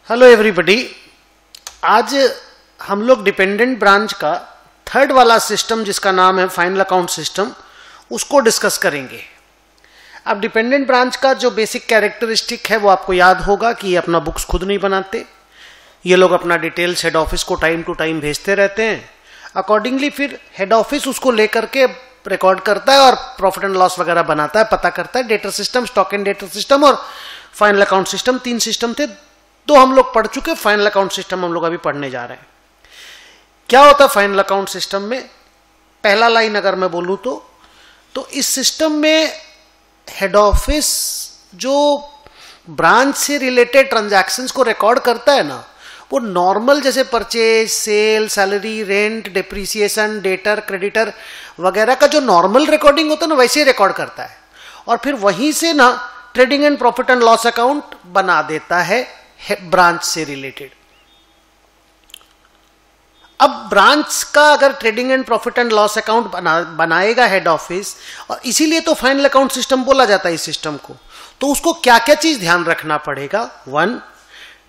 Hello everybody. आज हम लोग डिपेंडेंट ब्रांच का थर्ड वाला सिस्टम जिसका नाम है फाइनल अकाउंट सिस्टम उसको डिस्कस करेंगे। अब डिपेंडेंट ब्रांच का जो बेसिक कैरेक्टरिस्टिक है वो आपको याद होगा कि ये अपना बुक्स खुद नहीं बनाते, ये लोग अपना डिटेल्स हेड ऑफिस को टाइम टू टाइम भेजते रहते हैं। अकॉर्डिंगली फिर हेड ऑफिस उसको लेकर के रिकॉर्ड करता है और प्रॉफिट एंड लॉस वगैरह बनाता है, पता करता है। Data system, stock and data system और फाइनल अकाउंट सिस्टम, 3 सिस्टम थे। 2 हम लोग पढ़ चुके, फाइनल अकाउंट सिस्टम हम लोग अभी पढ़ने जा रहे हैं। क्या होता है फाइनल अकाउंट सिस्टम में? पहला लाइन अगर मैं बोलूं तो इस सिस्टम में हेड ऑफिस जो ब्रांच से रिलेटेड ट्रांजैक्शंस को रिकॉर्ड करता है ना, वो नॉर्मल जैसे purchase, sale, salary, rent, depreciation, debtor, creditor वगैरह का जो नॉर्मल रिकॉर्डिंग होता है ना, वैसे ही रिकॉर्ड करता है और फिर वहीं से ना trading and profit and loss account बना देता है ब्रांच से रिलेटेड। अब ब्रांच का अगर trading and profit and loss account बनाएगा हेड ऑफिस, और इसीलिए तो फाइनल अकाउंट सिस्टम बोला जाता है इस सिस्टम को, तो उसको क्या क्या चीज ध्यान रखना पड़ेगा? 1,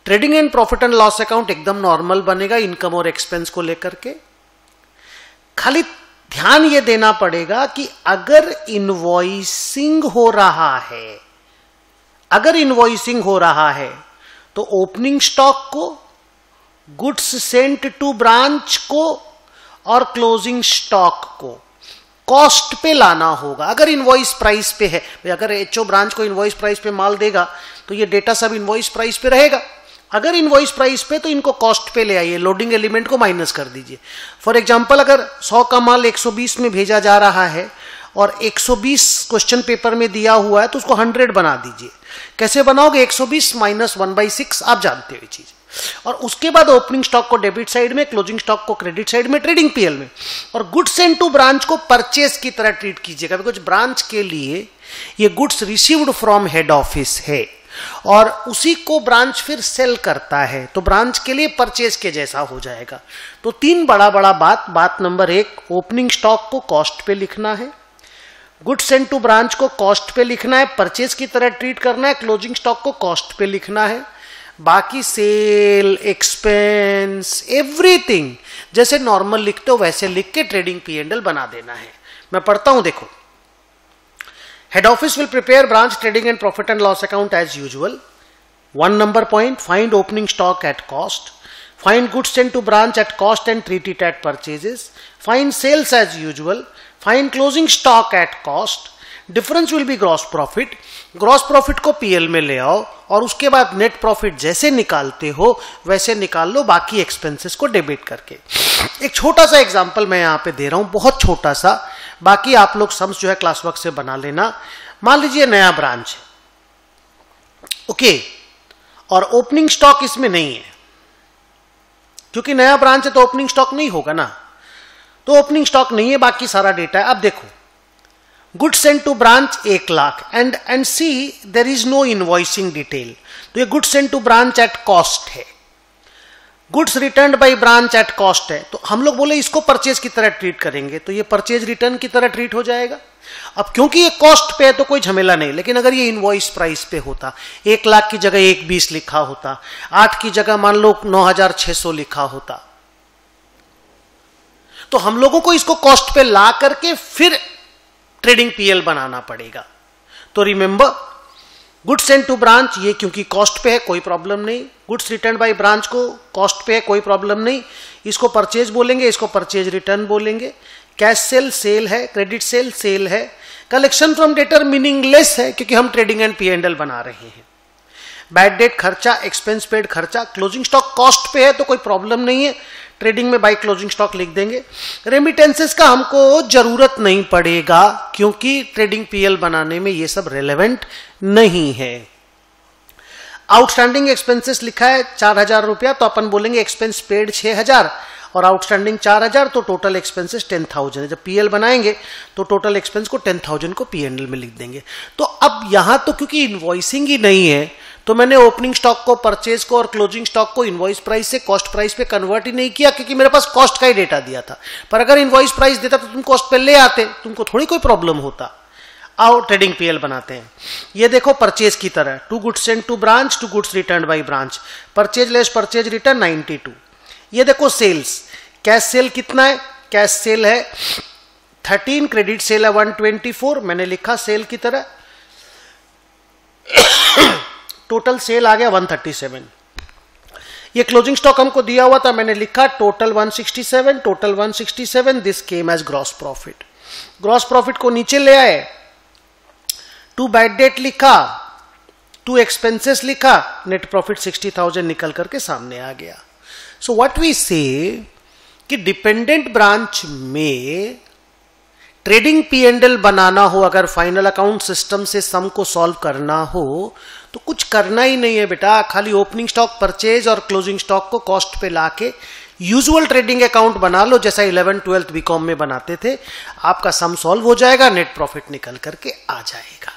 trading and profit and loss account एकदम नॉर्मल बनेगा इनकम और एक्सपेंस को लेकर के। खाली ध्यान ये देना पड़ेगा कि अगर इनवॉइसिंग हो रहा है तो ओपनिंग स्टॉक को, गुड्स सेंट टू ब्रांच को और क्लोजिंग स्टॉक को कॉस्ट पे लाना होगा। अगर इनवॉइस प्राइस पे है, अगर एचओ ब्रांच को इनवॉइस प्राइस पे माल देगा तो ये डेटा सब इनवॉइस प्राइस पे रहेगा। अगर इनवॉइस प्राइस पे तो इनको कॉस्ट पे ले आइए, लोडिंग एलिमेंट को माइनस कर दीजिए। फॉर एग्जांपल अगर 100 का माल 120 में भेजा जा रहा है और 120 क्वेश्चन पेपर में दिया हुआ है तो उसको 100 बना दीजिए। कैसे बनाओगे? 120 माइनस 1/6, आप जानते हो ये चीज। और उसके बाद ओपनिंग स्टॉक को डेबिट साइड में, क्लोजिंग स्टॉक को क्रेडिट साइड में, ट्रेडिंग पीएल में, और गुड्स सेंट टू ब्रांच को परचेस की तरह ट्रीट कीजिएगा, बिकॉज ब्रांच के लिए ये goods received from head office है और उसी को ब्रांच फिर सेल करता है, तो ब्रांच के लिए परचेस के जैसा हो जाएगा। तो 3 बड़ा बात नंबर 1, ओपनिंग स्टॉक को कॉस्ट पे लिखना है, गुड्स सेंट टू ब्रांच को कॉस्ट पे लिखना है, परचेस की तरह ट्रीट करना है, क्लोजिंग स्टॉक को कॉस्ट पे लिखना है। बाकी सेल, एक्सपेंस, एवरीथिंग जैसे नॉर्मल लिखते हो वैसे लिख के ट्रेडिंग P&L बना देना है। मैं पढ़ता हूं, देखो। Head office will prepare branch trading and profit and loss account as usual. 1 number point, find opening stock at cost, find goods sent to branch at cost and treat it at purchases, find sales as usual, find closing stock at cost, difference will be gross profit. Gross profit को PL में ले आओ और उसके बाद net profit जैसे निकालते हो वैसे निकाल लो, बाकी एक्सपेंसेस को डेबिट करके। एक छोटा सा एग्जांपल मैं यहां पे दे रहा हूं, बहुत छोटा सा, बाकी आप लोग सम्स जो है क्लास वर्क से बना लेना। मान लीजिए नया ब्रांच है, ओके, और ओपनिंग स्टॉक इसमें नहीं है, क्योंकि नया ब्रांच है तो ओपनिंग स्टॉक नहीं होगा ना, तो ओपनिंग स्टॉक नहीं है, बाकी सारा डेटा है। अब देखो, goods sent to branch 1 lakh and see there is no invoicing detail, तो ये goods sent to branch at cost है, goods return by branch at cost है, तो हम लोग बोले इसको परचेज की तरह ट्रीट करेंगे, तो ये परचेज रिटर्न की तरह ट्रीट हो जाएगा। अब क्योंकि ये कॉस्ट पे है तो कोई झमेला नहीं, लेकिन अगर ये इनवॉइस प्राइस पे होता, 1 लाख की जगह 120 लिखा होता, 8 की जगह मान लो 9600 लिखा होता, तो हम लोगों को इसको कॉस्ट पे ला करके फिर ट्रेडिंग पीएल बनाना पड़ेगा। तो remember, goods sent to branch ये क्योंकि कॉस्ट पे है कोई प्रॉब्लम नहीं, गुड्स रिटर्न बाय ब्रांच को कॉस्ट पे है कोई प्रॉब्लम नहीं, इसको परचेज बोलेंगे, इसको परचेज रिटर्न बोलेंगे। कैश सेल सेल है, क्रेडिट सेल सेल है, कलेक्शन फ्रॉम डेटर मीनिंगलेस है क्योंकि हम ट्रेडिंग एंड P&L बना रहे हैं। बैड डेट खर्चा, एक्सपेंस पेड खर्चा, क्लोजिंग स्टॉक कॉस्ट पे है तो कोई प्रॉब्लम नहीं है, ट्रेडिंग में बाय क्लोजिंग स्टॉक लिख देंगे। रेमिटेंसेस का हमको जरूरत नहीं पड़ेगा क्योंकि ट्रेडिंग पीएल बनाने में ये सब रेलेवेंट नहीं है। आउटस्टैंडिंग एक्सपेंसेस लिखा है 4000 रुपया, तो अपन बोलेंगे एक्सपेंस पेड 6000 और आउटस्टैंडिंग 4000, तो टोटल एक्सपेंसेस 10,000 है। जब पीएल बनाएंगे तो टोटल एक्सपेंस को 10,000 को P&L में लिख देंगे। तो अब यहां तो क्योंकि इनवॉइसिंग ही नहीं है तो मैंने ओपनिंग स्टॉक को, परचेज को और क्लोजिंग स्टॉक को इनवॉइस प्राइस से कॉस्ट प्राइस पे कन्वर्ट ही नहीं किया क्योंकि मेरे पास कॉस्ट का ही डेटा दिया था। पर अगर इनवॉइस प्राइस देता तो तुम कॉस्ट पे ले आते, तुमको थोड़ी कोई प्रॉब्लम होता। आओ ट्रेडिंग पीएल बनाते हैं। ये देखो परचेज की तरह, 2 goods sent to branch, 2 goods return by branch, purchase less purchase return 92। ये देखो सेल्स, कैश सेल कितना है, कैश सेल है 13, क्रेडिट सेल है 124, मैंने लिखा सेल की तरह, टोटल सेल आ गया 137। ये क्लोजिंग स्टॉक हमको दिया हुआ था, मैंने लिखा total 167, total 167, this came as gross profit. Gross profit को नीचे ले आए, 2 बैड डेट लिखा, 2 एक्सपेंसेस लिखा, नेट प्रॉफिट 60,000 निकल करके सामने आ गया। सो व्हाट वी से कि डिपेंडेंट ब्रांच में ट्रेडिंग P&L बनाना हो, अगर फाइनल अकाउंट सिस्टम से सम को सॉल्व करना हो तो कुछ करना ही नहीं है बेटा, खाली ओपनिंग स्टॉक परचेज और क्लोजिंग स्टॉक को कॉस्ट पे लाके यूजुअल ट्रेडिंग अकाउंट बना लो, जैसा 11th 12th बीकॉम में बनाते थे। आपका सम सॉल्व हो जाएगा, नेट प्रॉफिट निकल करके आ जाएगा।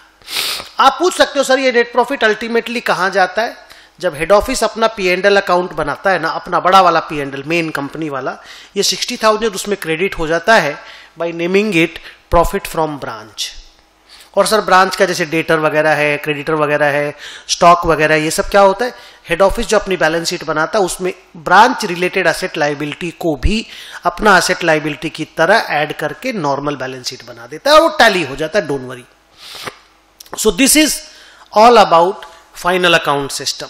आप पूछ सकते हो सर ये नेट प्रॉफिट अल्टीमेटली कहां जाता है? जब हेड ऑफिस अपना P&L अकाउंट बनाता है ना, अपना बड़ा वाला P&L मेन कंपनी वाला, ये 60,000 उसमें क्रेडिट हो जाता है by naming it profit from branch. और सर ब्रांच का जैसे डेटर वगैरह है, क्रेडिटर वगैरह है, स्टॉक वगैरह, ये सब क्या होता है? हेड ऑफिस जो अपनी बैलेंस शीट बनाता है उसमें ब्रांच रिलेटेड एसेट लायबिलिटी को भी अपना एसेट लायबिलिटी की तरह ऐड करके नॉर्मल बैलेंस शीट बना देता है और वो टैली हो जाता है, don't worry. So this is all about final account system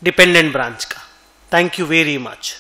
dependent branch का। Thank you very much.